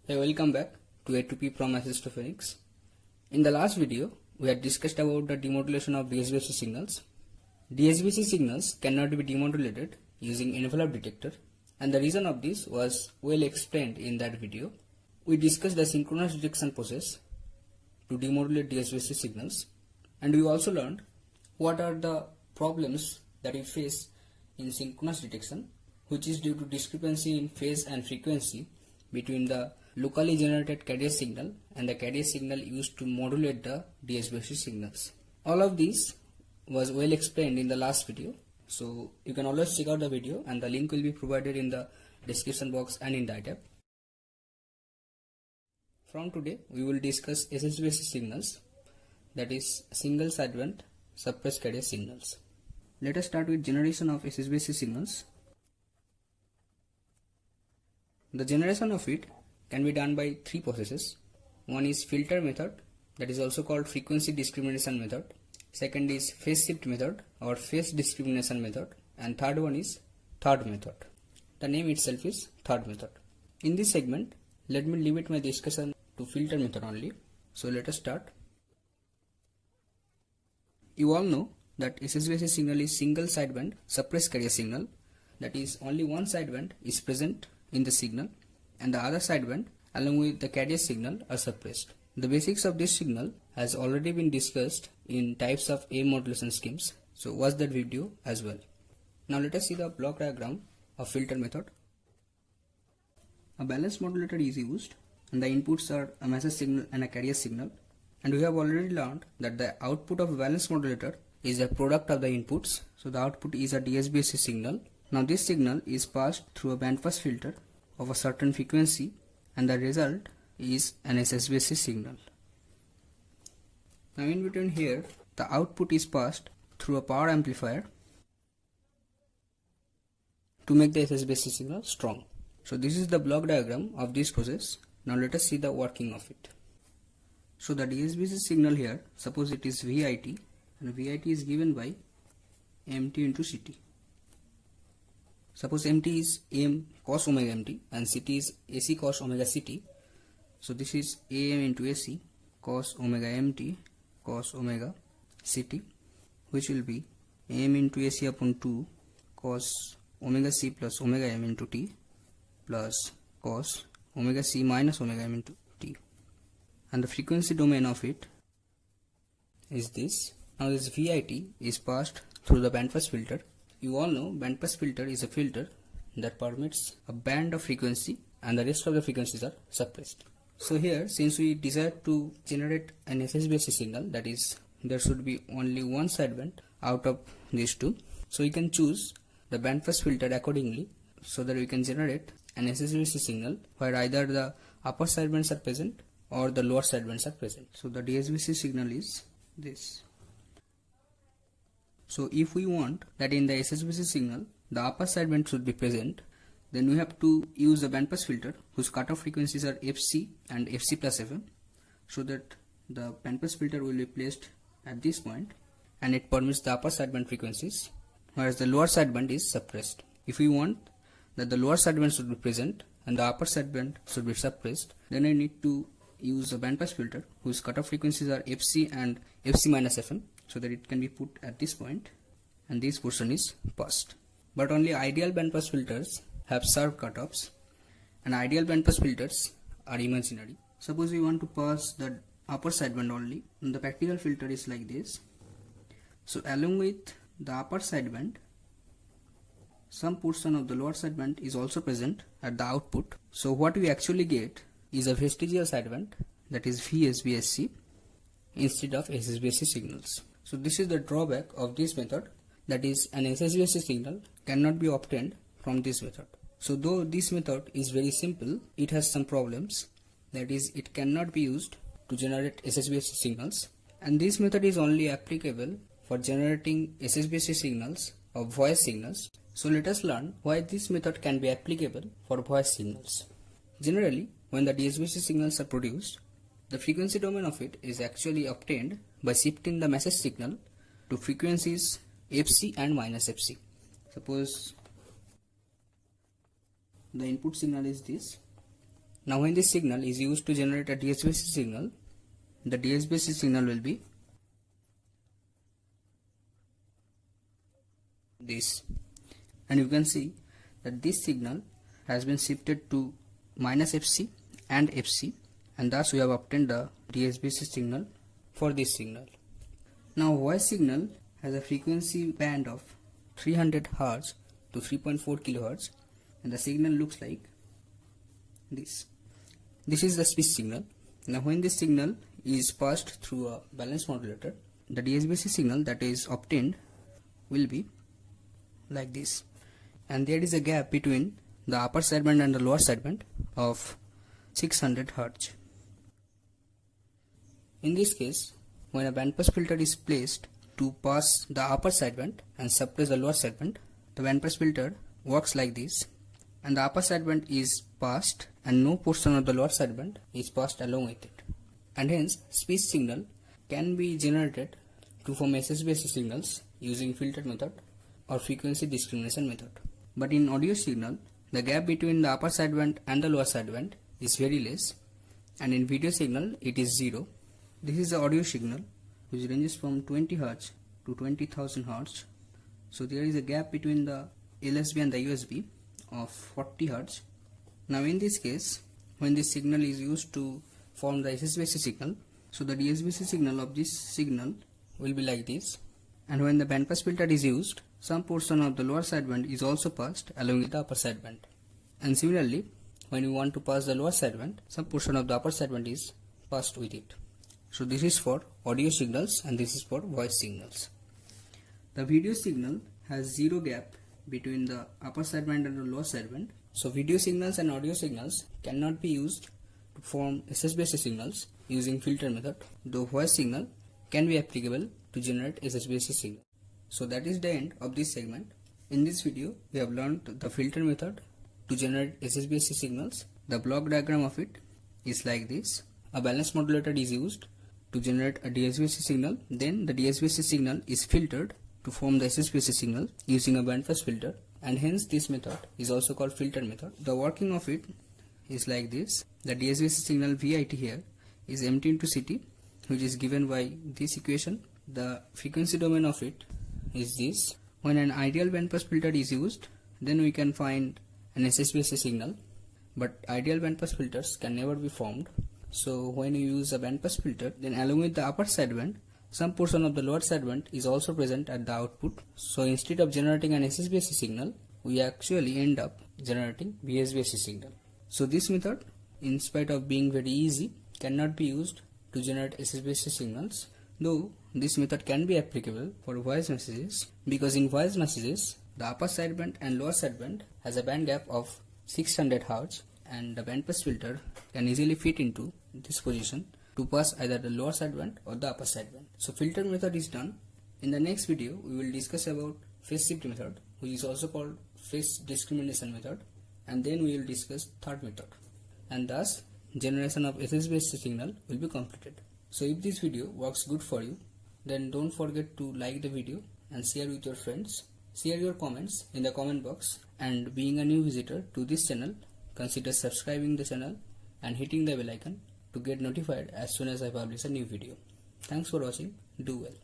Hey, welcome back to A2P from Assist Phoenix. In the last video, we had discussed about the demodulation of DSBC signals. DSBC signals cannot be demodulated using envelope detector, and the reason of this was well explained in that video. We discussed the synchronous detection process to demodulate DSBC signals, and we also learned what are the problems that we face in synchronous detection, which is due to discrepancy in phase and frequency between the locally generated carrier signal and the carrier signal used to modulate the DSBC signals. All of this was well explained in the last video, so you can always check out the video, and the link will be provided in the description box and in the tab. From today, we will discuss SSBC signals, that is single sideband suppressed carrier signals. Let us start with generation of SSBC signals. The generation of it can be done by three processes. One is filter method, that is also called frequency discrimination method. Second is phase shift method or phase discrimination method, and third one is third method. The name itself is third method. In this segment, let me limit my discussion to filter method only. So let us start. You all know that SSBC signal is single sideband suppressed carrier signal, that is only one sideband is present in the signal and the other sideband along with the carrier signal are suppressed. The basics of this signal has already been discussed in types of A modulation schemes, so watch that video as well. Now let us see the block diagram of filter method. A balanced modulator is used and the inputs are a message signal and a carrier signal, and we have already learned that the output of a balanced modulator is a product of the inputs, so the output is a DSBC signal. Now this signal is passed through a bandpass filter of a certain frequency and the result is an SSBC signal. Now in between here, the output is passed through a power amplifier to make the SSBC signal strong. So this is the block diagram of this process. Now let us see the working of it. So the DSBC signal here, suppose it is VIT, and VIT is given by MT into CT. Suppose MT is AM cos omega MT and CT is AC cos omega CT. So this is AM into AC cos omega MT cos omega CT, which will be AM into AC upon 2 cos omega C plus omega M into T plus cos omega C minus omega M into T. And the frequency domain of it is this. Now this VIT is passed through the bandpass filter. You all know bandpass filter is a filter that permits a band of frequency and the rest of the frequencies are suppressed. So here, since we desire to generate an SSBC signal, that is there should be only one sideband out of these two, so we can choose the bandpass filter accordingly so that we can generate an SSBC signal where either the upper sidebands are present or the lower sidebands are present. So the DSBC signal is this. So if we want that in the SSBC signal the upper sideband should be present, then we have to use a bandpass filter whose cutoff frequencies are FC and FC plus FM, so that the bandpass filter will be placed at this point and it permits the upper sideband frequencies, whereas the lower sideband is suppressed. If we want that the lower sideband should be present and the upper sideband should be suppressed, then I need to use a bandpass filter whose cutoff frequencies are FC and FC minus FM, so that it can be put at this point and this portion is passed. But only ideal bandpass filters have sharp cutoffs, and ideal bandpass filters are imaginary. Suppose we want to pass the upper sideband only, and the practical filter is like this. So along with the upper sideband, some portion of the lower sideband is also present at the output. So what we actually get is a vestigial sideband, that is VSBSC, instead of SSBC signals. So this is the drawback of this method, that is an SSBC signal cannot be obtained from this method. So though this method is very simple, it has some problems, that is it cannot be used to generate SSBC signals, and this method is only applicable for generating SSBC signals or voice signals. So let us learn why this method can be applicable for voice signals. Generally, when the DSBC signals are produced, the frequency domain of it is actually obtained by shifting the message signal to frequencies FC and minus FC. Suppose the input signal is this, Now when this signal is used to generate a DSBC signal, the DSBC signal will be this, and you can see that this signal has been shifted to -Fc and Fc, and thus we have obtained the DSBC signal for this signal. Now voice signal has a frequency band of 300 Hz to 3.4 kHz, and the signal looks like this. This is the speech signal. Now when this signal is passed through a balanced modulator, the DSBC signal that is obtained will be like this, and there is a gap between the upper sideband and the lower sideband of 600 Hz. In this case, when a bandpass filter is placed to pass the upper sideband and suppress the lower sideband, the bandpass filter works like this, and the upper sideband is passed and no portion of the lower sideband is passed along with it, and hence speech signal can be generated to form SSBC signals using filter method or frequency discrimination method. But in audio signal, the gap between the upper sideband and the lower sideband is very less, and in video signal it is 0. This is the audio signal which ranges from 20 Hz to 20,000 Hz. So there is a gap between the LSB and the USB of 40 Hz. Now in this case, when this signal is used to form the SSBC signal, so the DSBC signal of this signal will be like this, and when the bandpass filter is used, some portion of the lower sideband is also passed along with the upper sideband. And similarly, when you want to pass the lower sideband, some portion of the upper sideband is passed with it. So this is for audio signals and this is for voice signals. The video signal has zero gap between the upper sideband and the lower sideband. So video signals and audio signals cannot be used to form SSBC signals using filter method, though voice signal can be applicable to generate SSBC signal. So that is the end of this segment. In this video, we have learned the filter method to generate SSBC signals. The block diagram of it is like this. A balanced modulator is used to generate a DSBC signal. Then the DSBC signal is filtered to form the SSBC signal using a bandpass filter, and hence this method is also called filter method. The working of it is like this. The DSBC signal VIT here is empty into CT, which is given by this equation. The frequency domain of it is this. When an ideal bandpass filter is used, then we can find an SSBC signal, but ideal bandpass filters can never be formed. So when you use a bandpass filter, then along with the upper sideband, some portion of the lower sideband is also present at the output. So instead of generating an SSBC signal, we actually end up generating VSBC signal. So this method, in spite of being very easy, cannot be used to generate SSBC signals, though this method can be applicable for voice messages, because in voice messages the upper sideband and lower sideband has a band gap of 600 Hz, and the bandpass filter can easily fit into this position to pass either the lower sideband or the upper sideband. So filter method is done. In the next video we will discuss about phase shift method, which is also called phase discrimination method, and then we will discuss third method, and thus generation of SSBC signal will be completed. So if this video works good for you, then don't forget to like the video and share with your friends. Share your comments in the comment box, and being a new visitor to this channel, consider subscribing the channel and hitting the bell icon to get notified as soon as I publish a new video. Thanks for watching. Do well.